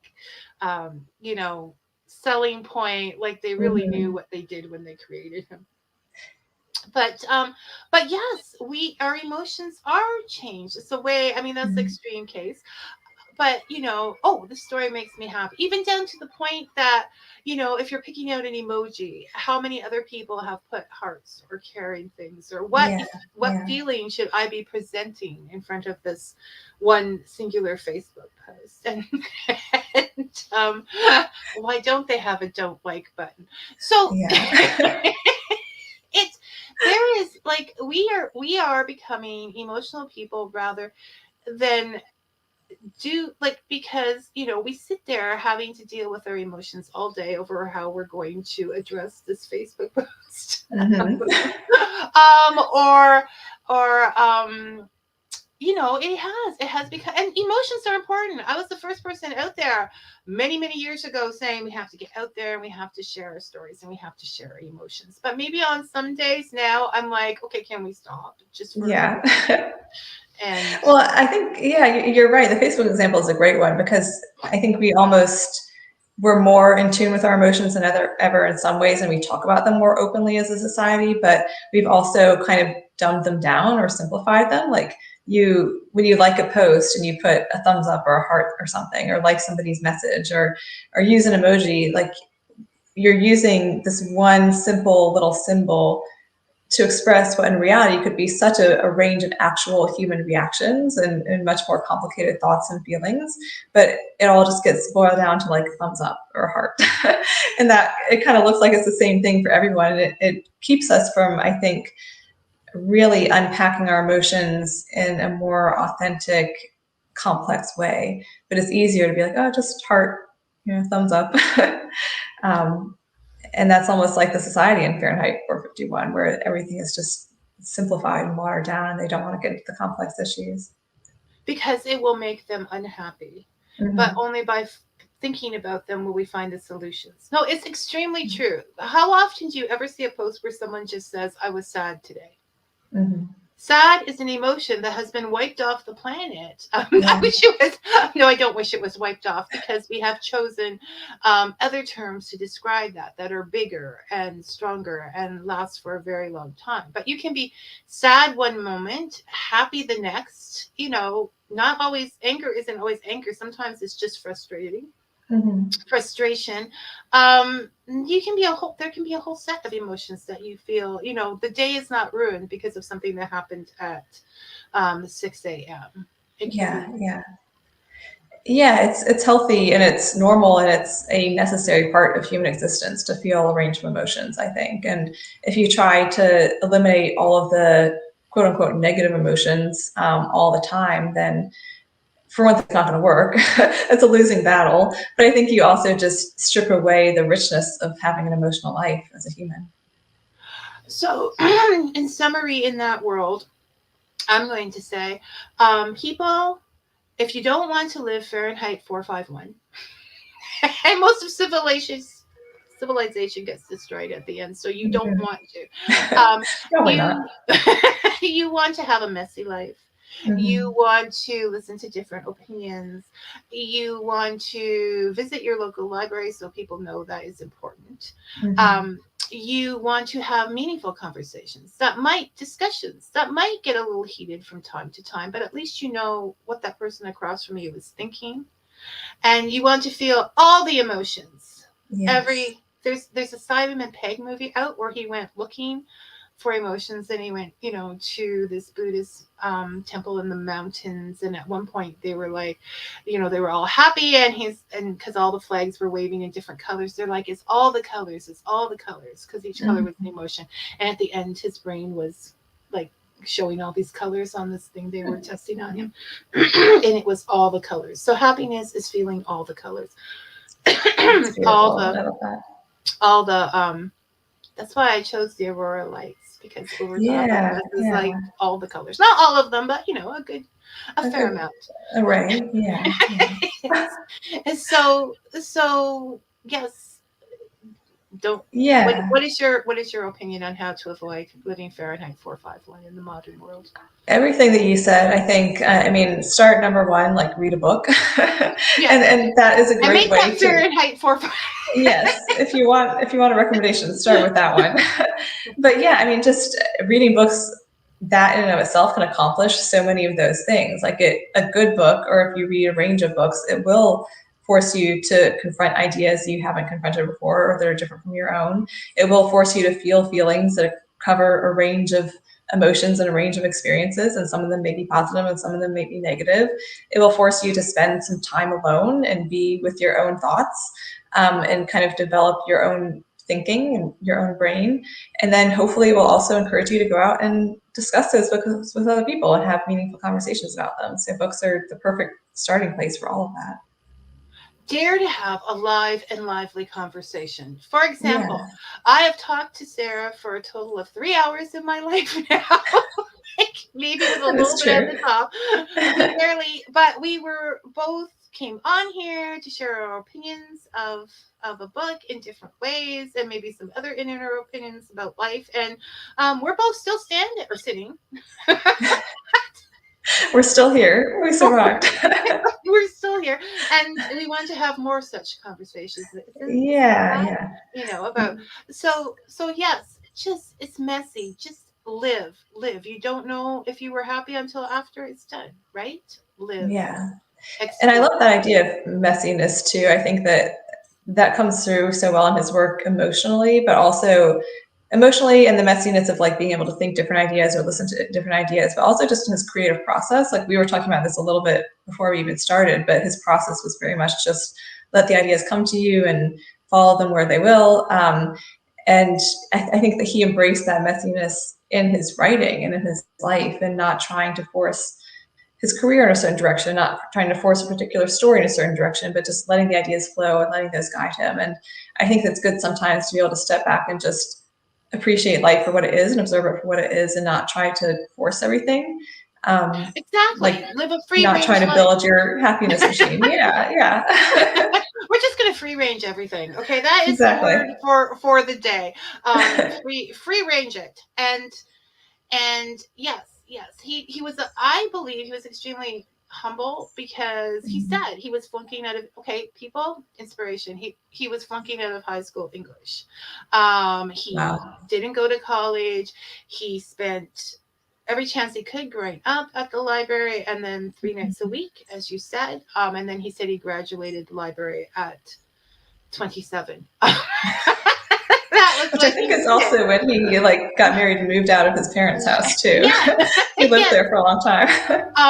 selling point. Like they really knew Mm-hmm. what they did when they created him. But yes, our emotions are changed. It's a way, I mean, that's the extreme case. But this story makes me happy, even down to the point that if you're picking out an emoji, how many other people have put hearts or carrying things, or what Yeah, what yeah, feeling should I be presenting in front of this one singular Facebook post? And why don't they have a don't like button? So yeah. it's there is like we are becoming emotional people rather than because we sit there having to deal with our emotions all day over how we're going to address this Facebook post. Mm-hmm. Or it has become, and emotions are important. I was the first person out there many, many years ago saying we have to get out there and we have to share our stories and we have to share our emotions. But maybe on some days now I'm like, okay, can we stop just for a Yeah. minute? And Well, I think, yeah, you're right. The Facebook example is a great one because I think we're more in tune with our emotions than ever in some ways, and we talk about them more openly as a society, but we've also kind of dumbed them down or simplified them. Like when you like a post and you put a thumbs up or a heart or something, or like somebody's message or use an emoji, like you're using this one simple little symbol to express what in reality could be such a range of actual human reactions and much more complicated thoughts and feelings, but it all just gets boiled down to like a thumbs up or a heart. And that it kind of looks like it's the same thing for everyone. And it keeps us from, I think, really unpacking our emotions in a more authentic, complex way. But it's easier to be like, oh, just heart, thumbs up. um, and that's almost like the society in Fahrenheit 451, where everything is just simplified and watered down, and they don't want to get into the complex issues. because it will make them unhappy, but Mm-hmm. only by thinking about them will we find the solutions. No, it's extremely true. How often do you ever see a post where someone just says, I was sad today? Mm-hmm. Sad is an emotion that has been wiped off the planet. I Yeah. wish it was. No, I don't wish it was wiped off, because we have chosen other terms to describe that are bigger and stronger and last for a very long time. But you can be sad one moment, happy the next. Not always. Anger isn't always anger. Sometimes it's just Mm-hmm. frustration. You can be a whole there can be a whole set of emotions that you feel. The day is not ruined because of something that happened at 6 a.m. It can Yeah, be. yeah. Yeah, it's healthy and it's normal and it's a necessary part of human existence to feel a range of emotions, I think. And if you try to eliminate all of the quote unquote negative emotions all the time, then for one thing, it's not going to work. It's a losing battle. But I think you also just strip away the richness of having an emotional life as a human. So, in summary, in that world, I'm going to say, people, if you don't want to live Fahrenheit 451, and most of civilization gets destroyed at the end, so you don't Mhm. want to. Probably not. You you want to have a messy life. You Mhm. want to listen to different opinions. You want to visit your local library so people know that is important. Mhm. Um, you want to have meaningful conversations discussions that might get a little heated from time to time, but at least you know what that person across from you is thinking, and you want to feel all the emotions. Yes. There's a Simon and Pegg movie out where he went looking for emotions, and he went to this Buddhist temple in the mountains, and at one point they were like, they were all happy, and because all the flags were waving in different colors, they're like, it's all the colors, because each color was an Mhm. emotion. And at the end his brain was like showing all these colors on this thing they were testing on him. And it was all the colors. So happiness is feeling all the colors. That's all beautiful. the I love that. all the That's why I chose the aurora lights, because Yeah, happiness is like yeah. all the colors. Not all of them, but a A fair good amount. array. Yeah, yeah. And so yes, don't Yeah. what is your opinion on how to avoid living Fahrenheit 451 in the modern world? Everything that you said, I think, I mean, start number one, like read a book. Yes. And that is a And great make way that to, Fahrenheit 451. yes, if you want a recommendation, start with that one. But yeah, I mean, just reading books, that in and of itself can accomplish so many of those things. Like a good book, or if you read a range of books, it will force you to confront ideas you haven't confronted before or that are different from your own. It will force you to feel feelings that cover a range of emotions and a range of experiences, and some of them may be positive and some of them may be negative. It will force you to spend some time alone and be with your own thoughts, and kind of develop your own thinking and your own brain. And then hopefully we'll also encourage you to go out and discuss those books with other people and have meaningful conversations about them. So books are the perfect starting place for all of that. Dare to have a live and lively conversation. For example, Yeah. I have talked to Sarah for a total of 3 hours in my life now. Maybe with a That little is bit at true. the top. We barely, but we were both came on here to share our opinions of a book in different ways, and maybe some other inner opinions about life. And we're both still standing or sitting. We're still here. We survived. We're still here, and we want to have more such conversations. Isn't Yeah, that, yeah. about so yes, just it's messy. Just live. You don't know if you were happy until after it's done, right? Live, Yeah. And I explore. love that idea of messiness too. I think that comes through so well in his work emotionally, but also emotionally and the messiness of like being able to think different ideas or listen to different ideas, but also just in his creative process. Like we were talking about this a little bit before we even started, but his process was very much just let the ideas come to you and follow them where they will. And I think that he embraced that messiness in his writing and in his life, and not trying to force his career in a certain direction, not trying to force a particular story in a certain direction, but just letting the ideas flow and letting those guide him. And I think that's good sometimes to be able to step back and just appreciate life for what it is and observe it for what it is, and not try to force everything. Like Exactly. Live a free not range trying to life. build your happiness machine. Yeah, yeah. We're just gonna free range everything. Okay, that is the Exactly. word for the day. Free range it. And yes, he was I believe he was extremely humble, because he said he was flunking out of, okay, people, inspiration, he was flunking out of high school English. He Wow. didn't go to college. He spent every chance he could growing up at the library, and then 3 nights a week, as you said. And then he said he graduated the library at 27. That was Which I what think he is did. also when he like got married and moved out of his parents' house too. Yes. He lived Yes. there for a long time.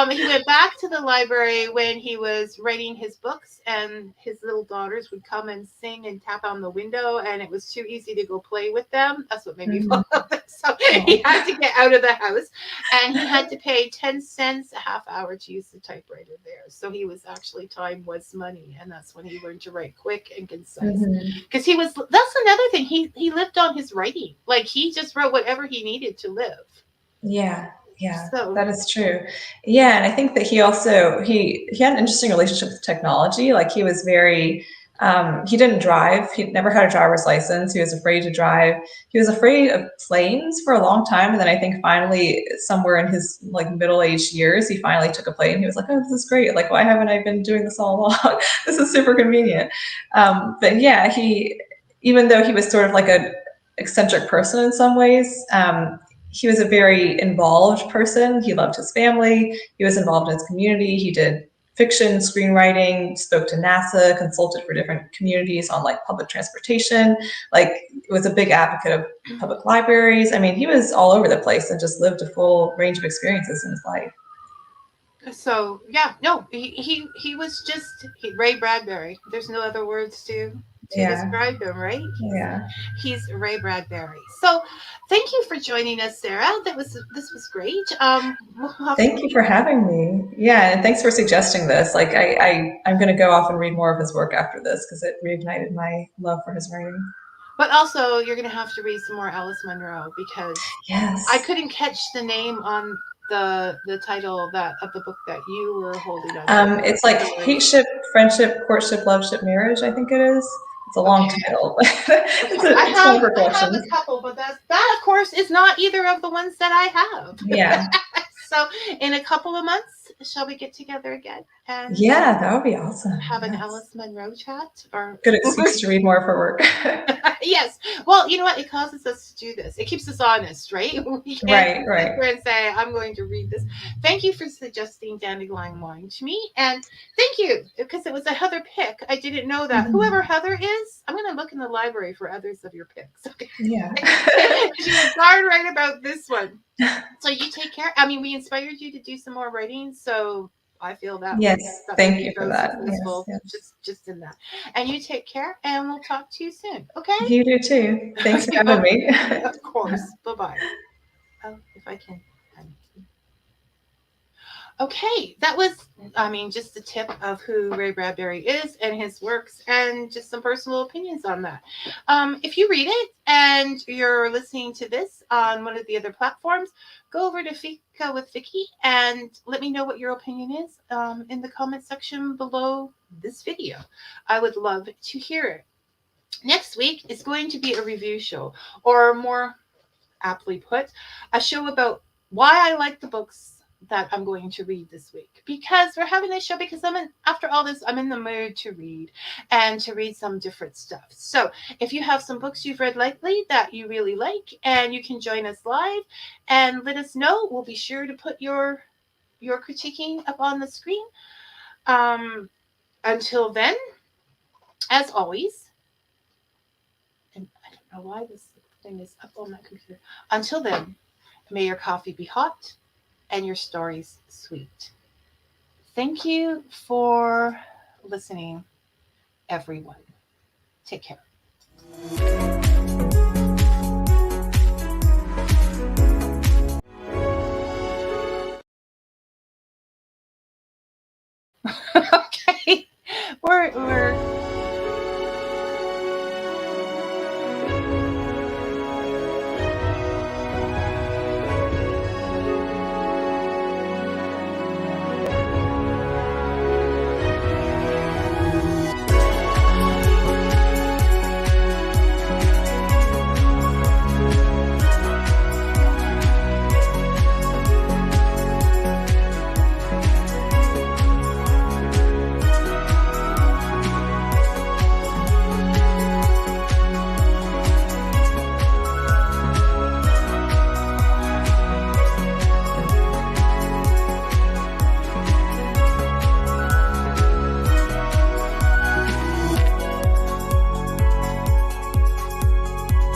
He went back to the library when he was writing his books, and his little daughters would come and sing and tap on the window, and it was too easy to go play with them. That's what made me fall in love. So he had to get out of the house, and he had to pay 10 cents a half hour to use the typewriter there. So he was actually, time was money, and that's when he learned to write quick and concise. Because that's another thing. He lived on his writing. Like, he just wrote whatever he needed to live. Yeah, yeah, So that is true. Yeah, and I think that he also he had an interesting relationship with technology. Like he was very he didn't drive. He never had a driver's license. He was afraid to drive. He was afraid of planes for a long time, and then I think finally, somewhere in his like middle-aged years, he finally took a plane. He was like, "Oh, this is great! Like, why haven't I been doing this all along? This is super convenient." But yeah, even though he was sort of like a eccentric person in some ways, he was a very involved person. He loved his family. He was involved in his community. He did fiction, screenwriting, spoke to NASA, consulted for different communities on like public transportation. Like, was a big advocate of public libraries. I mean, he was all over the place and just lived a full range of experiences in his life. So yeah, no, he was just Ray Bradbury. There's no other words to Yeah, describe him, right? yeah. He's Ray Bradbury. So thank you for joining us, Sarah. This was great. We'll have to Thank you for having me. Yeah, and thanks for suggesting this. Like, I'm going to go off and read more of his work after this because it reignited my love for his writing. But also, you're going to have to read some more Alice Munro, because Yes. I couldn't catch the name on the title of the book that you were holding on. It's like hate ship, friendship, courtship, love ship, marriage. I think it is. It's a long Okay. title. Okay. It's one of her I have collections. a couple, but that of course is not either of the ones that I have. Yeah. So in a couple of months, shall we get together again and Yeah, that would be awesome. have an Yes. Alice Munro chat? Or Good excuse to read more of her work. yes. Well, you know what? It causes us to do this. It keeps us honest, right? We can't Right. sit there and say, I'm going to read this. Thank you for suggesting Dandelion Wine to me. And thank you, because it was a Heather pick. I didn't know that. Mhm. Whoever Heather is, I'm going to look in the library for others of your picks. Okay. Yeah. She was darn right about this one. So you take care. I mean, we inspired you to do some more writing. So I feel that Yes, that thank maybe you for goes that. Yes, successful yes. just in that. And you take care, and we'll talk to you soon. Okay? You do too. Thanks for Okay, having me. of course. Bye-bye. Oh, if I can. Okay, that was, I mean, just the tip of who Ray Bradbury is and his works, and just some personal opinions on that. If you read it and you're listening to this on one of the other platforms, go over to Fika with Vicky and let me know what your opinion is in the comment section below this video. I would love to hear it. Next week is going to be a review show, or more aptly put, a show about why I like the books that I'm going to read this week. Because we're having this show because after all this, I'm in the mood to read and to read some different stuff. So if you have some books you've read lately that you really like, and you can join us live and let us know, we'll be sure to put your critiquing up on the screen. Until then, as always, and I don't know why this thing is up on my computer. Until then, may your coffee be hot and your stories sweet. Thank you for listening, everyone. Take care. Okay, we're